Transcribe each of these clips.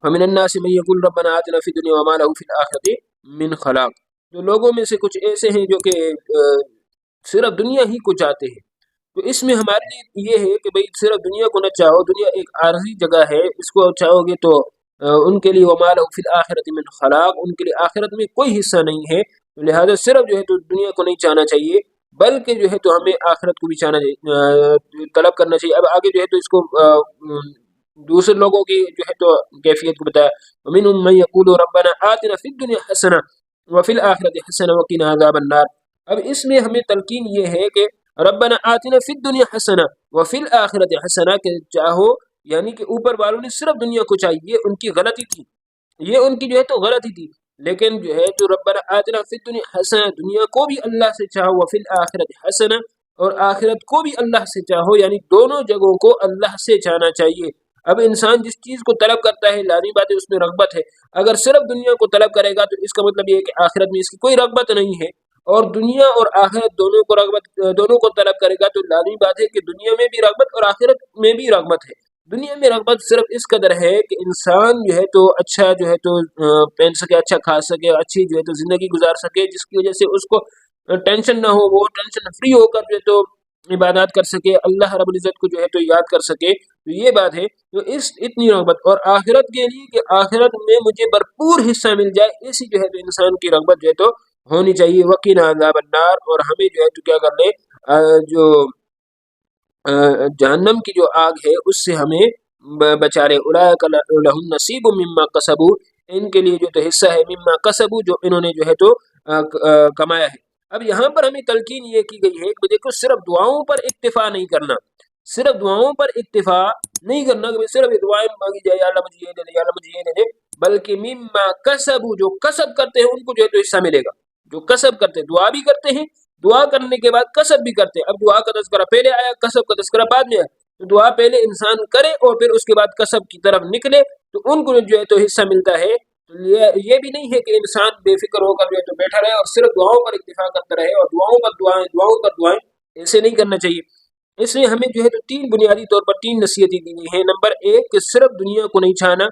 فمن الناس من یقول ربنا آتنا فی الدنیا وما له فی الآخرۃ من خلاق، تو لوگوں میں سے کچھ ایسے ہیں جو کہ صرف دنیا ہی کو چاہتے ہیں۔ تو اس میں ہمارے لیے یہ ہے کہ بھئی صرف دنیا کو نہ چاہو، دنیا ایک عارضی جگہ ہے، اس کو چاہو گے تو ان کے لیے وما له فی الآخرۃ من خلاق، ان کے لیے آخرت میں کوئی حصہ نہیں ہے، لہذا صرف جو ہے تو دنیا کو نہیں چاہنا چاہیے، بلکہ جو ہے تو ہمیں آخرت کو بھی چاہنا طلب کرنا چاہیے۔ اب آگے جو ہے تو اس کو دوسرے لوگوں کی جو ہے تو کیفیت کو بتایا، ومنهم من یقول ربنا آتنا فی الدنیا حسنہ وفی الآخرۃ حسنہ وقنا عذاب النار۔ اب اس میں ہمیں تلقین یہ ہے کہ ربنا آتنا فی الدنیا حسنہ وفی الآخرۃ حسنہ، کہ چاہو یعنی کہ اوپر والوں نے صرف دنیا کو چاہیے، ان کی غلطی تھی، یہ ان کی جو ہے تو غلطی تھی، لیکن جو ہے تو ربنا آتنا فی الدنیا حسنہ، دنیا کو بھی اللہ سے چاہو، وفی الآخرۃ حسنہ، اور آخرت کو بھی اللہ سے چاہو، یعنی دونوں جگہوں کو اللہ سے چاہنا چاہیے۔ اب انسان جس چیز کو طلب کرتا ہے لازمی بات ہے اس میں رغبت ہے، اگر صرف دنیا کو طلب کرے گا تو اس کا مطلب یہ ہے کہ آخرت میں اس کی کوئی رغبت نہیں ہے، اور دنیا اور آخرت دونوں کو طلب کرے گا تو لازمی بات ہے کہ دنیا میں بھی رغبت اور آخرت میں بھی رغبت ہے۔ دنیا میں رغبت صرف اس قدر ہے کہ انسان جو ہے تو اچھا جو ہے تو پہن سکے، اچھا کھا سکے، اچھی جو ہے تو زندگی گزار سکے، جس کی وجہ سے اس کو ٹینشن نہ ہو، وہ ٹینشن فری ہو کر جو ہے تو عبادات کر سکے، اللہ رب العزت کو جو ہے تو یاد کر سکے، تو یہ بات ہے۔ تو اتنی رغبت، اور آخرت کے لیے کہ آخرت میں مجھے بھرپور حصہ مل جائے، ایسی جو ہے تو انسان کی رغبت جو ہے تو ہونی چاہیے۔ وقنا عذاب النار، اور ہمیں جو ہے تو کیا کر لے، جو جہنم کی جو آگ ہے اس سے ہمیں بچا لے۔ اولئک لہم نصیب مما کسبوا، ان کے لیے جو تو حصہ ہے مما کسبوا، جو انہوں نے جو ہے تو کمایا ہے۔ اب یہاں پر ہمیں تلقین یہ کی گئی ہے کہ دیکھو صرف دعاؤں پر اکتفا نہیں کرنا، صرف دعاؤں پر اکتفا نہیں کرنا کہ صرف دعائیں مانگی جائے، یا اللہ مجھے یہ دے دے، یا اللہ مجھے یہ دے دے، بلکہ مما کسبوا، جو کسب کرتے ہیں ان کو جو ہے تو حصہ ملے گا۔ جو کسب کرتے ہیں، دعا بھی کرتے ہیں، دعا کرنے کے بعد کسب بھی کرتے ہیں۔ اب دعا کا تذکرہ پہلے آیا، کسب کا تذکرہ بعد میں آیا، تو دعا پہلے انسان کرے اور پھر اس کے بعد کسب کی طرف نکلے تو ان کو جو ہے تو حصہ ملتا ہے۔ تو یہ بھی نہیں ہے کہ انسان بے فکر ہو کر جو ہے تو بیٹھا رہے اور صرف دعاؤں پر اکتفا کرتا رہے اور دعاؤں پر دعائیں، ایسے نہیں کرنا چاہیے۔ اس لیے ہمیں جو ہے تو تین بنیادی طور پر تین نصیحتیں دی گئی ہیں۔ نمبر ایک کہ صرف دنیا کو نہیں چاہنا،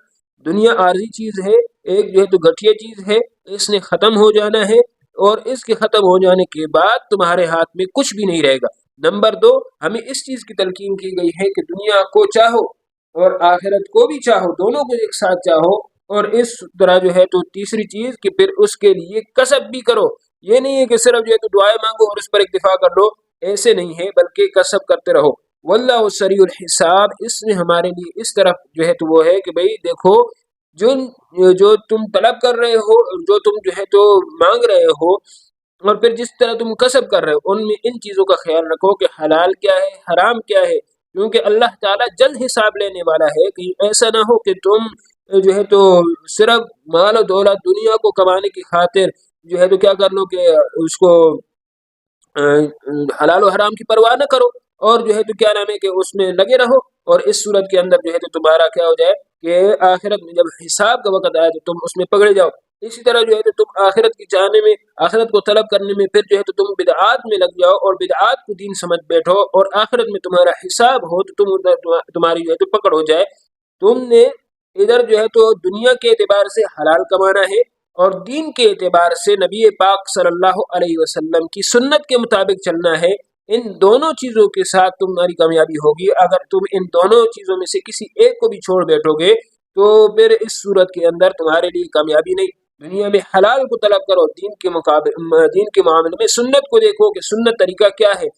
دنیا عارضی چیز ہے، ایک جو ہے تو گھٹیا چیز ہے، اس نے ختم ہو جانا ہے، اور اس کے ختم ہو جانے کے بعد تمہارے ہاتھ میں کچھ بھی نہیں رہے گا۔ نمبر دو، ہمیں اس چیز کی تلقین کی گئی ہے کہ دنیا کو چاہو اور آخرت کو بھی چاہو، دونوں کو ایک ساتھ چاہو، اور اس طرح جو ہے تو تیسری چیز کہ پھر اس کے لیے کسب بھی کرو۔ یہ نہیں ہے کہ صرف جو ہے تو دعائیں مانگو اور اس پر اکتفا کر لو، ایسے نہیں ہے، بلکہ کسب کرتے رہو۔ واللہ سریع الحساب، اس میں ہمارے لیے اس طرف جو ہے تو وہ ہے کہ بھئی دیکھو جو تم طلب کر رہے ہو، جو تم جو ہے تو مانگ رہے ہو، اور پھر جس طرح تم کسب کر رہے ہو، ان میں ان چیزوں کا خیال رکھو کہ حلال کیا ہے، حرام کیا ہے، کیونکہ اللہ تعالیٰ جلد حساب لینے والا ہے۔ کہیں ایسا نہ ہو کہ تم جو ہے تو صرف مال و دولت دنیا کو کمانے کی خاطر جو ہے تو کیا کر لو کہ اس کو حلال و حرام کی پرواہ نہ کرو، اور جو ہے تو کیا نام ہے کہ اس میں لگے رہو، اور اس صورت کے اندر جو ہے تو تمہارا کیا ہو جائے کہ آخرت میں جب حساب کا وقت آئے تو تم اس میں پکڑے جاؤ۔ اسی طرح جو ہے تو تم آخرت کی چاہنے میں، آخرت کو طلب کرنے میں پھر جو ہے تو تم بدعات میں لگ جاؤ اور بدعات کو دین سمجھ بیٹھو، اور آخرت میں تمہارا حساب ہو تو تمہاری جو ہے تو پکڑ ہو جائے۔ تم نے ادھر جو ہے تو دنیا کے اعتبار سے حلال کمانا ہے، اور دین کے اعتبار سے نبی پاک صلی اللہ علیہ وسلم کی سنت کے مطابق چلنا ہے۔ ان دونوں چیزوں کے ساتھ تمہاری کامیابی ہوگی۔ اگر تم ان دونوں چیزوں میں سے کسی ایک کو بھی چھوڑ بیٹھو گے تو پھر اس صورت کے اندر تمہارے لیے کامیابی نہیں۔ دنیا میں حلال کو طلب کرو، دین کے معاملے میں سنت کو دیکھو کہ سنت طریقہ کیا ہے۔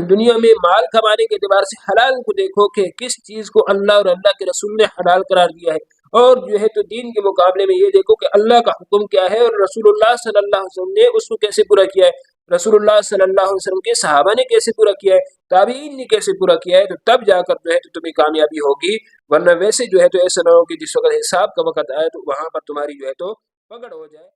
دنیا میں مال کمانے کے اعتبار سے حلال کو دیکھو کہ کس چیز کو اللہ اور اللہ کے رسول نے حلال قرار دیا ہے، اور جو ہے تو دین کے مقابلے میں یہ دیکھو کہ اللہ کا حکم کیا ہے اور رسول اللہ صلی اللہ علیہ وسلم نے اس کو کیسے پورا کیا ہے، رسول اللہ صلی اللہ علیہ وسلم کے صحابہ نے کیسے پورا کیا ہے، تابعین نے کیسے پورا کیا ہے، تو تب جا کر جو ہے تو تمہیں کامیابی ہوگی۔ ورنہ ویسے جو ہے تو ایسا نہ ہو کہ جس وقت حساب کا وقت آئے تو وہاں پر تمہاری جو ہے تو پکڑ ہو جائے۔